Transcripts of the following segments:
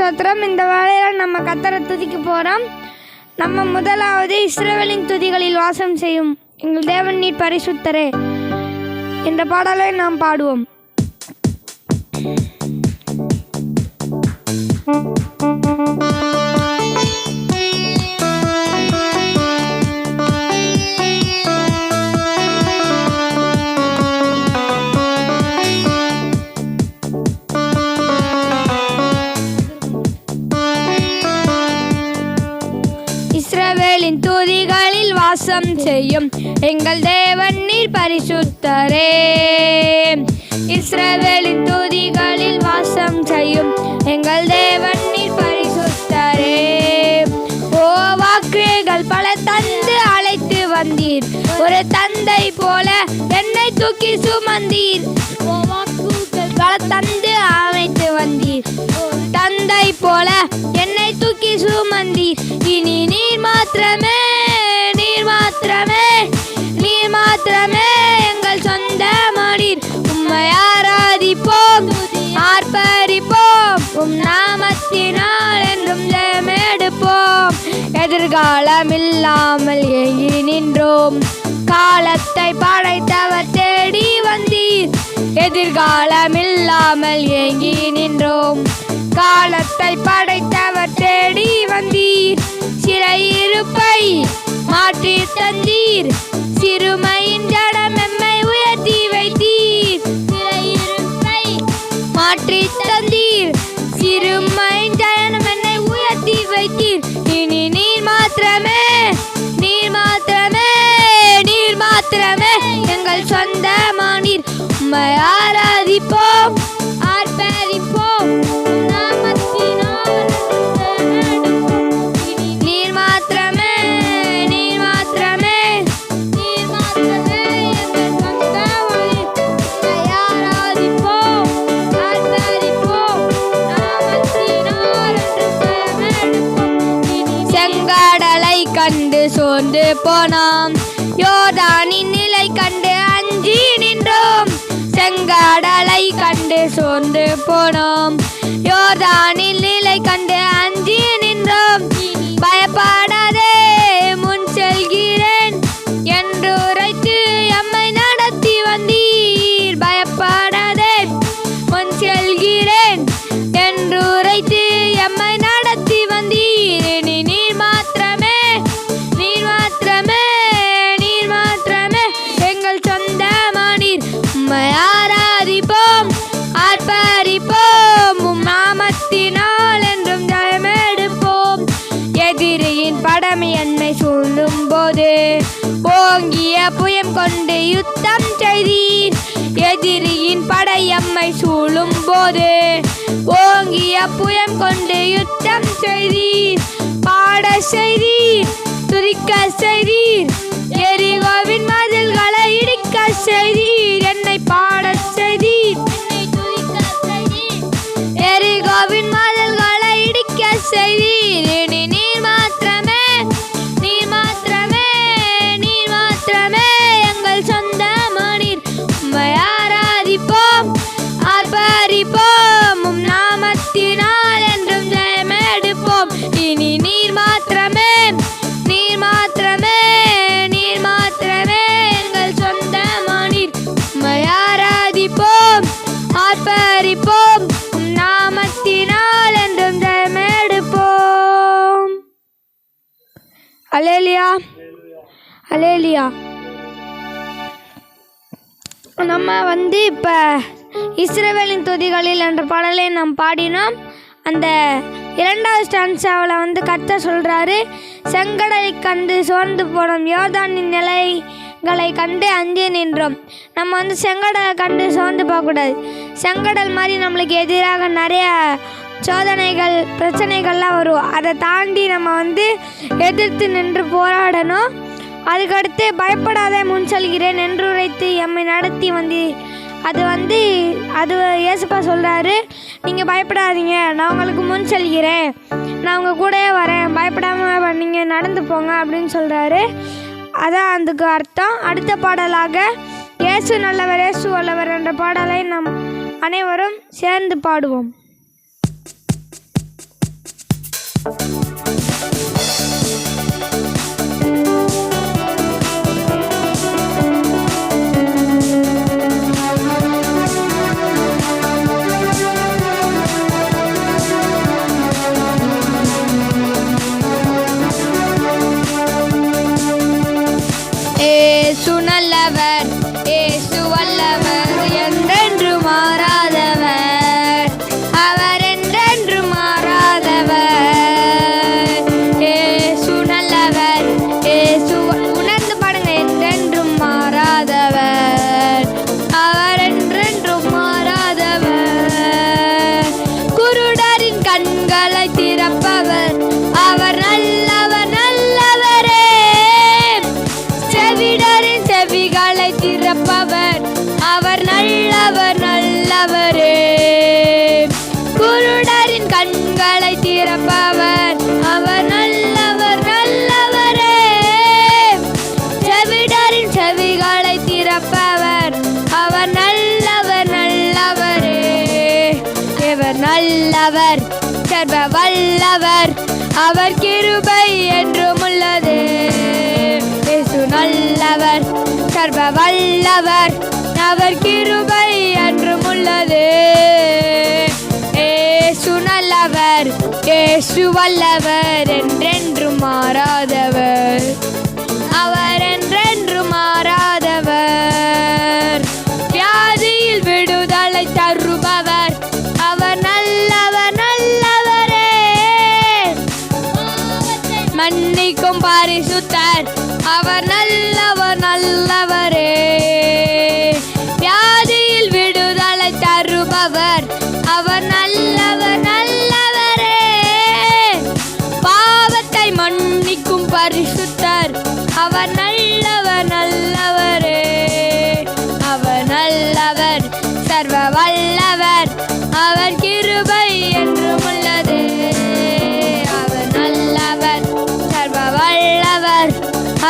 ஸ்தோத்திரம். இந்த வேளையில் நம்ம கர்த்தரை துதிக்க போகிறோம். நம்ம முதலாவது இஸ்ரவேலின் துதிகளில் வாசம் செய்யும் எங்கள் தேவன் நீர் பரிசுத்தரே என்ற பாடலை நாம் பாடுவோம். இஸ்ரவேலின் துதிகளில் வாசம் செய்யும் எங்கள் தேவன் நீர் பரிசுத்தரே. இஸ்ரவேலின் துதிகளில் வாசம் செய்யும் எங்கள் தேவன் நீர் பரிசுத்தரே. ஓ வாக்குகள் பல தந்து அழைத்து வந்தீர், ஒரு தந்தை போல என்னை தூக்கி சுமந்தீர். ஓ வாக்குகள் பல தந்து அழைத்து வந்தீர், தந்தை போல என்னை தூக்கி சுமந்தீர். இனி நீர் மாத்திரமே, நீர் மாத்திரமே, நீர் மாத்திரமே எங்கள் சொந்த மனீர். உம்மை ஆராதிப்போம், ஆர்ப்பரிப்போம், உம் நாமத்தினால் என்றும் ஜெயமெடுப்போம். எதிர்காலம் இல்லாமல் ஏங்கி நின்றோம், காலத்தை படைத்தவர் தேடி வந்தீர். எதிர்காலம் இல்லாமல் ஏங்கி நின்றோம், காலத்தை படைத்தவர் தேடி வந்தீர். சிறையிருப்பை மாற்றி தந்தீர், சிறுமையின் ஜடம் எம்மை உயர்த்தி வைத்தீர். சிறையிருப்பை மாற்றி தந்தீர், சிறுமையின் ஜடம் என்னை உயர்த்தி வைத்தீர். இனி நீர் மாத்திரமே, நீர் மாத்திரமே, நீர் மாத்திரமே எங்கள் சொந்த மனீர். உம்மை ஆராதிப்போம், ஆர்ப்பரிப்போம், நீர் மாத்திரமே, நீர் மாத்திரமே, நீர் மாத்திரமே எங்கள் சொந்த மனீர். உம்மை ஆராதிப்போம், ஆர்ப்பரிப்போம், நாமத்தினால் என்றும் ஜெயமெடுப்போம். செங்கடலை கண்டு சோர்ந்து போனோம், யோர்தானின் நிலை கண்டு அஞ்சி நின்றோம். செங்கடலை கண்டு சோர்ந்து போனோம், யோர்தானின் நிலை கண்டு அஞ்சி நின்றோம். பயப்படாதே முன் செல்கிறேன் என்று உரைத்து எம்மை நடத்தி வந்தீர். பயப்படாதே முன் செல்கிறேன் என்று உரைத்து எம்மை நடத்தி வந்தீர். இனி நீர் மாத்திரமே, நீர் மாத்திரமே, நீர் மாத்திரமே எங்கள் சொந்த மனீர். உம்மை ஆராதிப்போம், ஆர்ப்பரிப்போம், உம் நாமத்தினால் என்றும் ஜெயமெடுப்போம். எதிரியின் படம் என்னை சூழும் போது ஓங்கிய புயம் கொண்டு யுத்தம் செய்தீர். எதிரியின் படை எம்மை சூழும் போது ஓங்கிய புயம் கொண்டு யுத்தம் செய்தீர். பாட செய்தீர், துதிக்க செய்தீர், எரிகோவின் மதில்களை இடிக்க செய்தீர். என்னை பாட செய்தீர், என்னை துதிக்க செய்தீர், எரிகோவின் மதில்களை இடிக்க செய்தீர். இனி நீர் மாத்திரமே, நீர் மாத்திரமே, நீர் மாத்திரமே எங்கள் சொந்த மனீர். உம்மை ஆராதிப்போம், ஆர்ப்பரிப்போம், உம் நாமத்தினால் என்றும் ஜெயமெடுப்போம். இனி நீர் மாத்திரமே, நீர் மாத்திரமே, நீர் மாத்திரமே எங்கள் சொந்த மனீர். உம்மை ஆராதிப்போம், ஆர்ப்பரிப்போம், உம் நாமத்தினால் என்றும் ஜெயமெடுப்போம். அல்லேலூயா, அல்லேலூயா. நம்ம இப்போ இஸ்ரவேலின் துதிகளில் என்ற பாடலை நாம் பாடினோம். அந்த இரண்டாவது ஸ்டான்ஸாவில் கர்த்தர் சொல்கிறாரு, செங்கடலை கண்டு சோர்ந்து போனோம், யோர்தானின் நிலைகளை கண்டு அஞ்சு நின்றோம். நம்ம செங்கடலை கண்டு சோர்ந்து போகக்கூடாது. செங்கடல் மாதிரி நம்மளுக்கு எதிராக நிறைய சோதனைகள் பிரச்சனைகள்லாம் வரும். அதை தாண்டி நம்ம எதிர்த்து நின்று போராடணும். அதுக்கடுத்து பயப்படாத முன் செல்கிறேன் என்று உரைத்து எம்மை நடத்தி வந்தீர். அது இயேசுப்பா சொல்கிறாரு, நீங்கள் பயப்படாதீங்க, நான் உங்களுக்கு முன் செல்கிறேன், நான் உங்கள் கூடவே வரேன், பயப்படாமல் நீங்கள் நடந்து போங்க அப்படின்னு சொல்கிறாரு. அதான் அதுக்கு அர்த்தம். அடுத்த பாடலாக இயேசு நல்லவர் இயேசு வல்லவர் என்ற பாடலை நாம் அனைவரும் சேர்ந்து பாடுவோம். ஏசு நல்லவர், ஏசு வல்லவர், என்றென்று மாறாதவர், அவர் என்றென்று மாறாதவர். ஏசு நல்லவர், ஏசு உணர்ந்து பாடுங்க, என்றென்றும் மாறாதவர், அவர் என்றென்றும் மாறாதவர். குருடரின் கண்களை திறப்பவர், அவர் நல்லவர் நல்லவரே. செவிடரின் செவிகளை திறப்பவர், அவர் நல்லவர் நல்லவரே. குருடரின் கண்களை திறப்பவர், அவர் நல்லவர் நல்லவரே. செவிடரின் செவிகளை திறப்பவர், அவர் நல்லவர் நல்லவரே. இவர் நல்லவர், சர்வ வல்லவர், அவர் கிருபை என்றும் உள்ளது. இயேசு நல்லவர், சர்வ வல்லவர், அவர் கிருபை என்றும் உள்ளது. இயேசு நல்லவர், இயேசு வல்லவர், என்றென்றும் மாறாதவர், அவர் என்றென்றும் மாறாதவர். வியாதியில் விடுதலை தருபவர், அவர் நல்லவர் நல்லவரே. மன்னிக்கும் பரிசுத்தர், அவர் நல்லவர் நல்லவரே. வியாதியில் விடுதலை தருபவர், அவர் நல்லவர் நல்லவரே. பாவத்தை மன்னிக்கும் பரிசுத்தர், அவர் நல்லவர் நல்லவரே. அவர் நல்லவர், சர்வ வல்லவர், அவர் கிருபை என்றும் உள்ளது. அவர் நல்லவர், சர்வ வல்லவர்,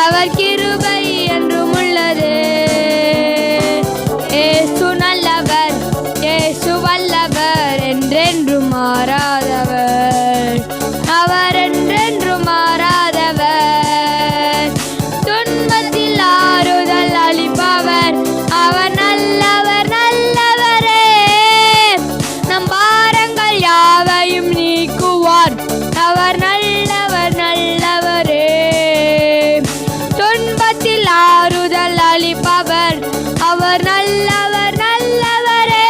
அவர் கிருபை என்றும் உள்ளது. ஏசு நல்லவர், ஏசு வல்லவர், என்றென்றும் மாறாதவர், அவர் என்றென்றும் மாறாதவர். துன்பத்தில் ஆறுதல் அளிப்பவர், அவர் நல்லவர் நல்லவரே. நம் பாரங்கள் யாவையும் நீக்குவார், அவர் நல்லவர் நல்லவரே. துன்பத்தில் ஆறுதல் அளிப்பவர், அவர் நல்லவர் நல்லவரே.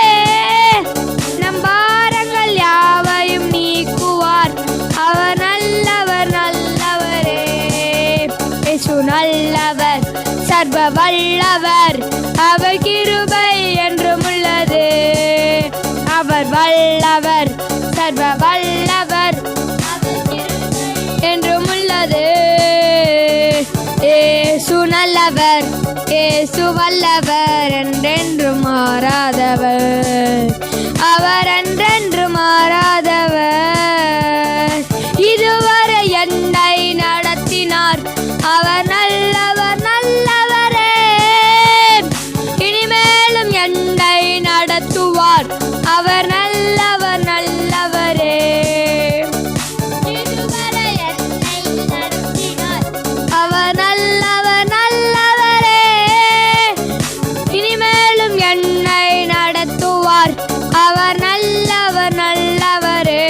நம் பாரங்கள் யாவையும் நீக்குவார், அவர் நல்லவர் நல்லவரே. இயேசு நல்லவர், சர்வ வல்லவர், அவர் கிருபை என்றும் உள்ளது. அவர் வல்லவர், சர்வ வல்லவர், என்றும் உள்ளது. ஏசு நல்லவர், ஏசு வல்லவர், என்றென்றும் மாறாதவர், அவர் என்றென்று மாறாதவர். இதுவரை என்னை நடத்தினார், அவர் நல்லவர் நல்லவரே. இனிமேலும் என்னை நடத்துவார், அவர் நல்லவர் நல்லவரே. இதுவரை என்னை நடத்தினார், அவர் நல்லவர் நல்லவரே. இனிமேலும் என்னை நடத்துவார், அவர் நல்லவர் நல்லவரே.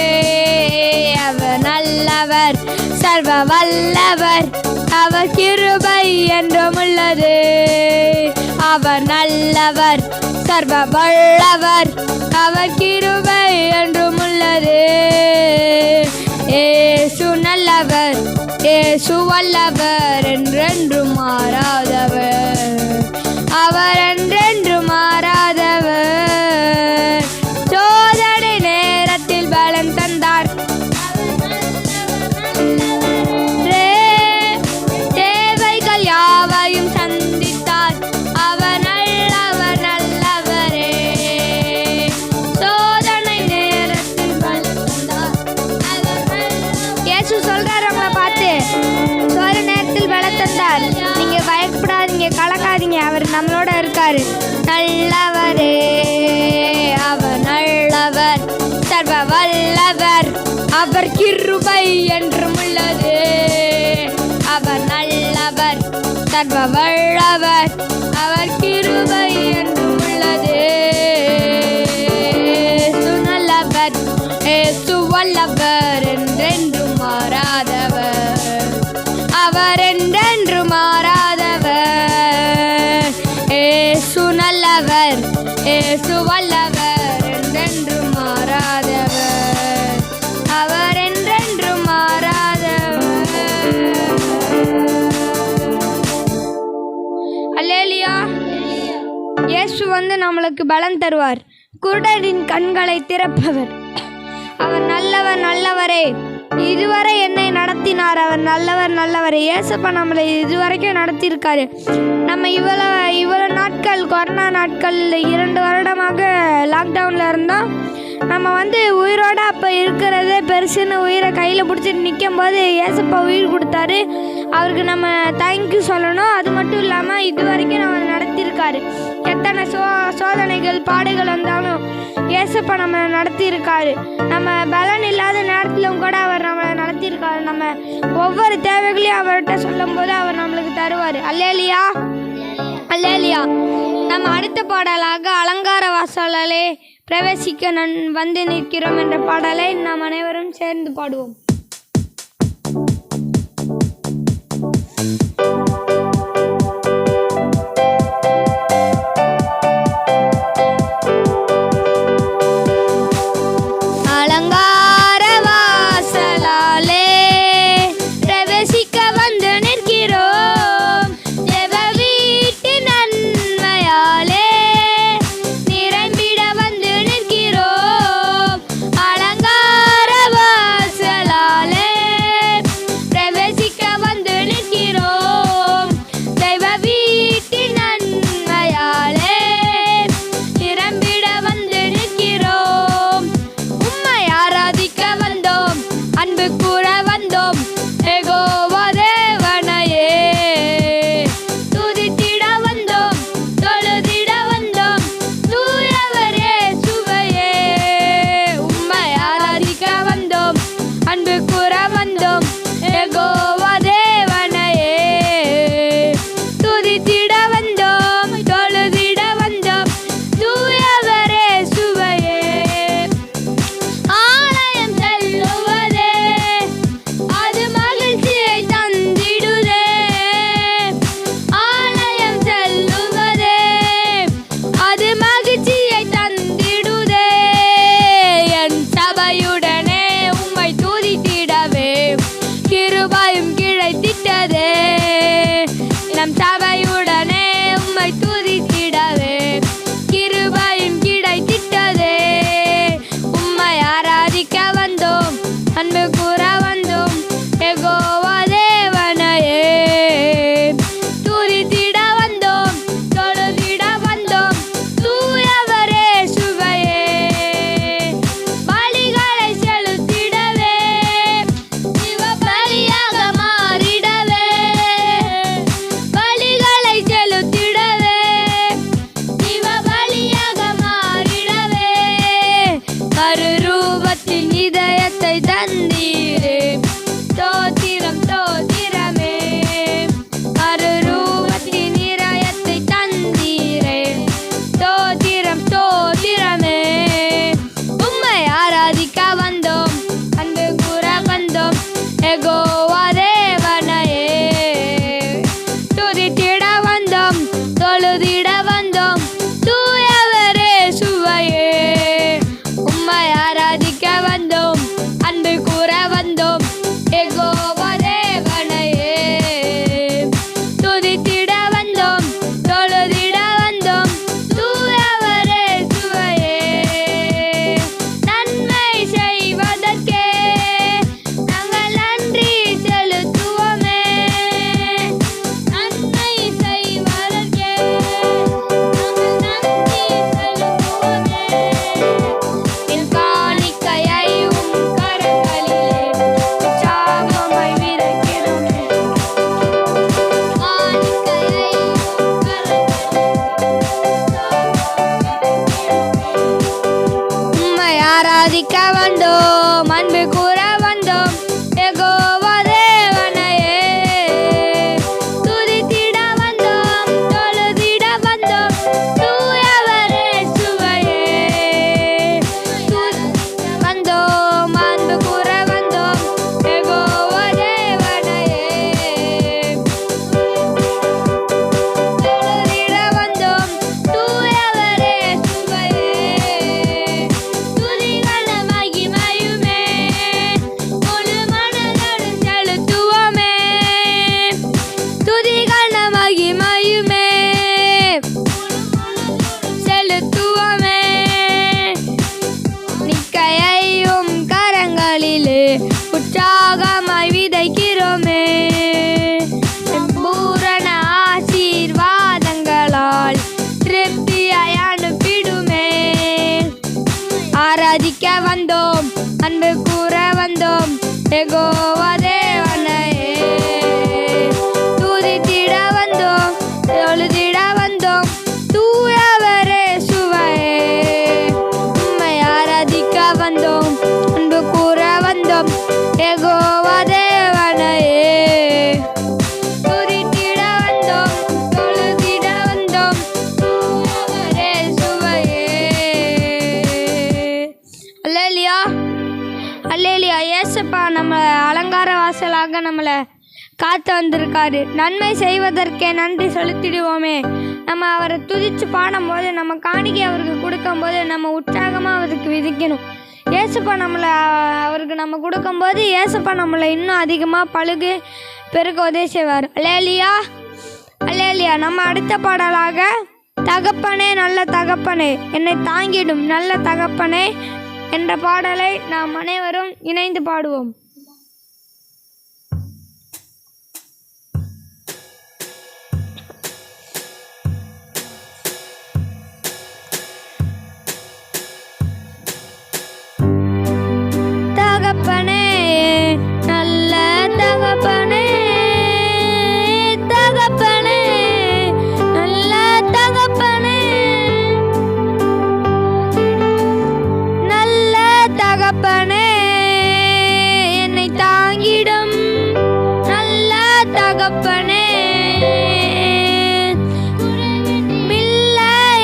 அவர் நல்லவர், சர்வ வல்லவர், அவர் கிருபை என்றும் உள்ளது. அவர் நல்லவர், சர்வ வல்லவர், அவர் கிருபை என்றும் உள்ளது. ஏசு நல்லவர், ஏசு வல்லவர், என்றென்றும் மாறாதவர், அவர் என்றென்றும் மாறாதவர். சோதனை நேரத்தில் பலன் தந்தார், தேவைகள் யாவையும் சந்தித்தார், அவர் நல்லவர் நல்லவரே. சோதனை நேரத்தில் பலன் தந்தார், இயேசு சொல்றாரு உங்களை பார்த்து, சோதனை நேரத்தில் பலன் தந்தார், நீங்க பயப்படாதீங்க, கலக்காதீங்க, அவர் நம்மளோட இருக்காரு. நல்லவரே, அவர் நல்லவர், சர்வ வல்லவர், அவர் கிருபை என்றும் உள்ளது. அவர் நல்லவர், சர்வ வல்லவர், அவர் கிருபை என்றும் உள்ளது. நல்லவர், இயேசு வல்லவர், என்றென்றும் மாறாதவர், அவர் என்றென்றும் மாறாதவர். இயேசு நல்லவர், இயேசு வல்லவர், என்றென்றும் மாறாதவர், அவர் என்றென்றும் மாறாதவர். அல்லேலூயா. இயேசு நம்மளுக்கு பலன் தருவார். குருடரின் கண்களை திறப்பவர். அவர் நல்லவர், நல்லவரே. இதுவரை என்னை நடத்தினார். அவர் நல்லவர், நல்லவரே. இயேசப்பா நம்மளை இதுவரைக்கும் நடத்தியிருக்காரு. நம்ம இவ்வளோ நாட்கள், கொரோனா நாட்கள் 2 வருடமாக லாக்டவுனில் இருந்தோம். நம்ம உயிரோடு அப்போ இருக்கிறதே பெருசுன்னு உயிரை கையில் பிடிச்சிட்டு நிற்கும் போது இயேசப்பா உயிர் கொடுத்தாரு. அவருக்கு நம்ம தேங்க்யூ சொல்லணும். அது மட்டும் இல்லாமல் இது வரைக்கும் நம்ம நடத்தியிருக்காரு. எத்தனை சோதனைகள், பாடுகள் வந்தாலும் இயேசப்பா நம்மளை நடத்தியிருக்காரு. நம்ம பலன் இல்லாத நேரத்திலும் கூட அவர் நம்மளை நடத்தியிருக்காரு. நம்ம ஒவ்வொரு தேவைகளையும் அவர்கிட்ட சொல்லும் போது அவர் நம்மளுக்கு தருவார். அல்லேலூயா, அல்லேலூயா. நம்ம அடுத்த பாடலாக அலங்கார வாசலே பிரவேசிக்க வந்து நிற்கிறோம் என்ற பாடலை நாம் அனைவரும் சேர்ந்து பாடுவோம். அலங்கார வாசலா அன்பு கூற வந்தோம் யெகோவா தேவனையே. துதித்திட வந்தோம், தொழுதிட வந்தோம் தூயவரே சுவையே. உம்மை ஆராதிக்க வந்தோம், அன்பு கூற வந்தோம் யெகோவா தேவனையே. துதித்திட வந்தோம், தொழுதிட வந்தோம் தூயவரே சுவையே. அல்லேலூயா, அல்லேலூயா. இயேசுப்பா நம்ம அலங்கார வாசலாக நம்மளை காத்து வந்திருக்காரு. நன்மை செய்வதற்கே நன்றி செலுத்திடுவோமே. நம்ம அவரை துதித்து பாடும்போது, நம்ம காணிக்கை அவருக்கு கொடுக்கும்போது நம்ம உற்சாகமாக அவருக்கு விதிக்கணும். இயேசுப்பா நம்மளை அவருக்கு நம்ம கொடுக்கும்போது இயேசுப்பா நம்மளை இன்னும் அதிகமாக பெருக உதவி செய்வார். அல்லேலூயா, அல்லேலூயா. நம்ம அடுத்த பாடலாக தகப்பனே நல்ல தகப்பனே என்னை தாங்கிடும் நல்ல தகப்பனே என்ற பாடலை நாம் அனைவரும் இணைந்து பாடுவோம். தகப்பனே நல்ல தகப்பனே, தகப்பனே நல்ல தகப்பனே, நல்ல தகப்பனே என்னை தாங்கிடும் நல்ல தகப்பனே. மில்ல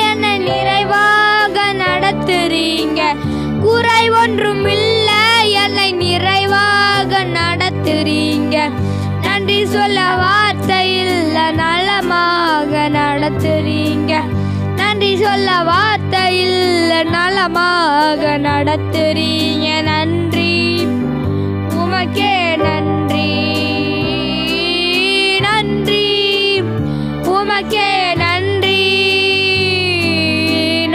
என்னை நிறைவாக நடத்துறீங்க, குறை ஒன்றும் இல்ல என்னை நிறைவாக நடத்துறீங்க. நன்றி சொல்ல வார்த்தை இல்ல நலமாக நடத்துறீங்க, நன்றி சொல்ல வார்த்தை இல்ல நலமாக நடத்துறீங்க. நன்றி உமக்கே நன்றி, நன்றி உமக்கே நன்றி,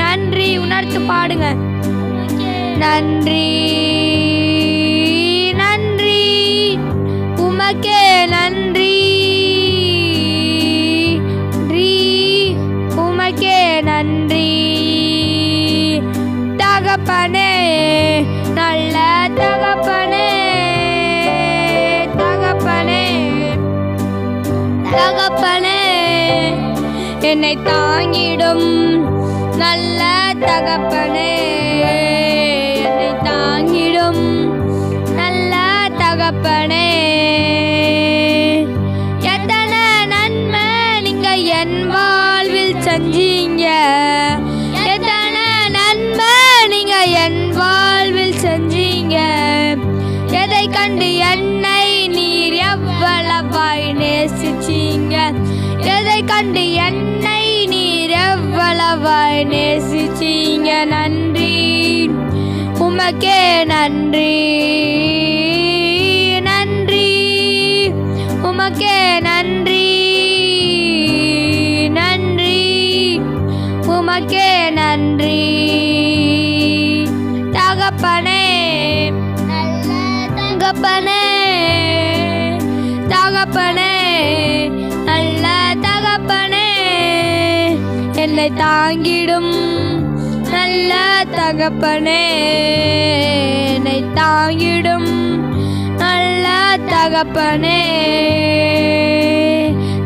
நன்றி உணர்த்து பாடுங்க. நன்றி நன்றி உமக்கே நன்றி, உமக்கே நன்றி. தகப்பனே நல்ல தகப்பனே, தகப்பனே தகப்பனே என்னை தாங்கிடும் நல்ல தகப்பனே, என்னை தாங்கிடும் நல்ல தகப்பனே. எத்தனை நன்மை நீங்க என் வாழ்வில் செஞ்சீங்க, எத்தனை நன்மை நீங்க என் வாழ்வில் செஞ்சீங்க. எதை கண்டு என்னை நீர் எவ்வளவாய் நேசிச்சீங்க, எதை கண்டு என்னை நீர் எவ்வளவாய் நேசிச்சீங்க. நன்றி உமக்கே நன்றி, நன்றி உமக்கே நன்றி, நன்றி உமக்கே நன்றி. தகப்பனே நல்ல தகப்பனே, தகப்பனே நல்ல தகப்பனே என்னை தாங்கிடும் நல்ல தகப்பனே, என்னை தாங்கிடும் நல்ல தகப்பனே.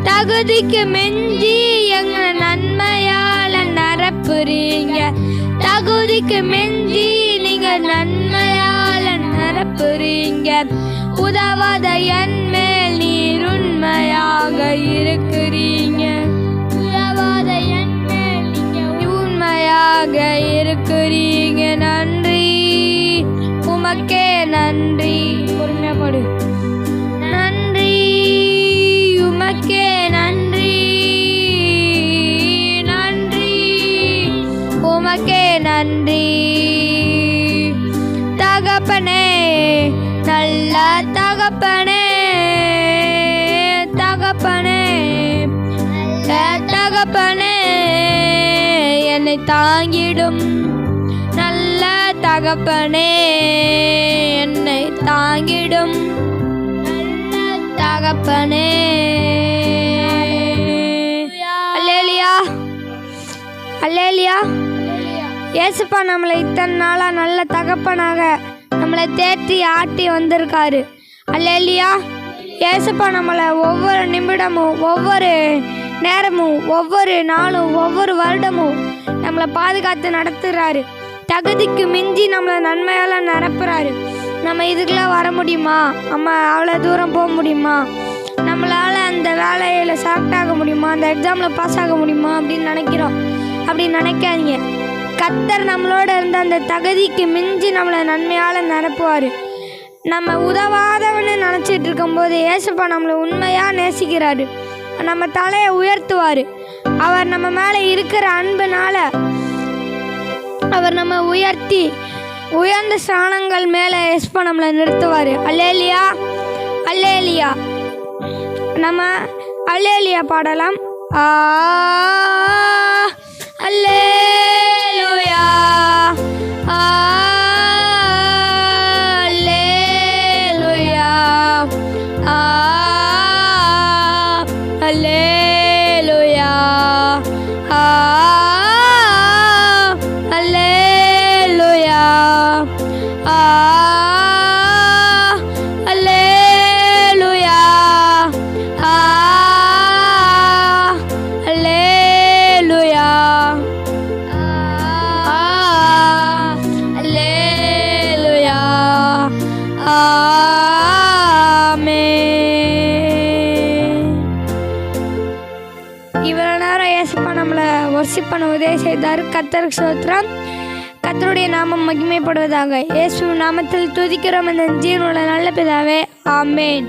தகுதிக்கு மிஞ்சி எங்க நன்மையால நிரப்புறீங்க, தகுதிக்கு மிஞ்சி நீங்க நன்மையால நிரப்புறீங்க. உதவாத என் மேல் நீர் உண்மையாக இருக்கிறீங்க, உதவாத என் மேல் நீங்க உண்மையாக இருக்கிறீங்க. நன்றி உமக்கே நன்றி, பொறுமையா பாடு. நன்றி உமக்கே நன்றி, நன்றி உமக்கே நன்றி. தகப்பனே நல்ல தகப்பனே, தகப்பனே தகப்பனே என்னை தாங்கிடும் நல்ல தகப்பனே, என்னை தாங்கிடும் நல்ல தகப்பனே. அல்லேலூயா, அல்லேலூயா. இயேசுப்பா நம்மளை இத்தனை நாளாக நல்ல தகப்பனாக நம்ம நம்மளை தேற்றி ஆட்டி வந்திருக்காரு. அல்லேலூயா. ஏசப்பா நம்மளை ஒவ்வொரு நிமிடமும், ஒவ்வொரு நேரமும், ஒவ்வொரு நாளும், ஒவ்வொரு வருடமும் நம்மளை பாதுகாத்து நடத்துகிறாரு. தகுதிக்கு மிஞ்சி நம்மளை நன்மையால் நிரப்புறாரு. நம்ம இதுக்கெல்லாம் வர முடியுமா? நம்ம அவ்வளோ தூரம் போக முடியுமா? நம்மளால் அந்த வேலையில் செலக்ட் ஆக முடியுமா? அந்த எக்ஸாமில் பாஸ் ஆக முடியுமா அப்படின்னு நினைக்கிறோம். அப்படி நினைக்காதீங்க. கர்த்தர் நம்மளோட இருந்த அந்த தகுதிக்கு மிஞ்சி நம்மளை நன்மையால் நிரப்புவார். நம்ம உதவாதவன்னு நினச்சிட்டு இருக்கும்போது ஏசப்பா நம்மளை உண்மையாக நேசிக்கிறாரு. நம்ம தலையை உயர்த்துவார். அவர் நம்ம மேலே இருக்கிற அன்புனால அவர் நம்ம உயர்த்தி உயர்ந்த ஸ்தானங்கள் மேலே ஏசப்பா நம்மளை நிறுத்துவார். அல்லேலூயா, அல்லேலூயா. நம்ம அல்லேலூயா பாடலாம். அல்லேலூயா, அல்லேலூயா, அல்லேலூயா, அல்லேலூயா, அல்லேலூயா, அல்லேலூயா, அல்லேலூயா. ஆமென். இவ்வளோ நேரம் ஏசப்பா நம்மளை வொர்ஷிப் பண்ண உதவி செய்தார். கர்த்தருக்கு ஸ்தோத்திரம். கர்த்தருடைய நாமம் மகிமைப்படுவதாக. இயேசு நாமத்தில் துதிக்கிறோம் இந்த ஜீவனுள்ள நல்ல பிதாவே. ஆமென்.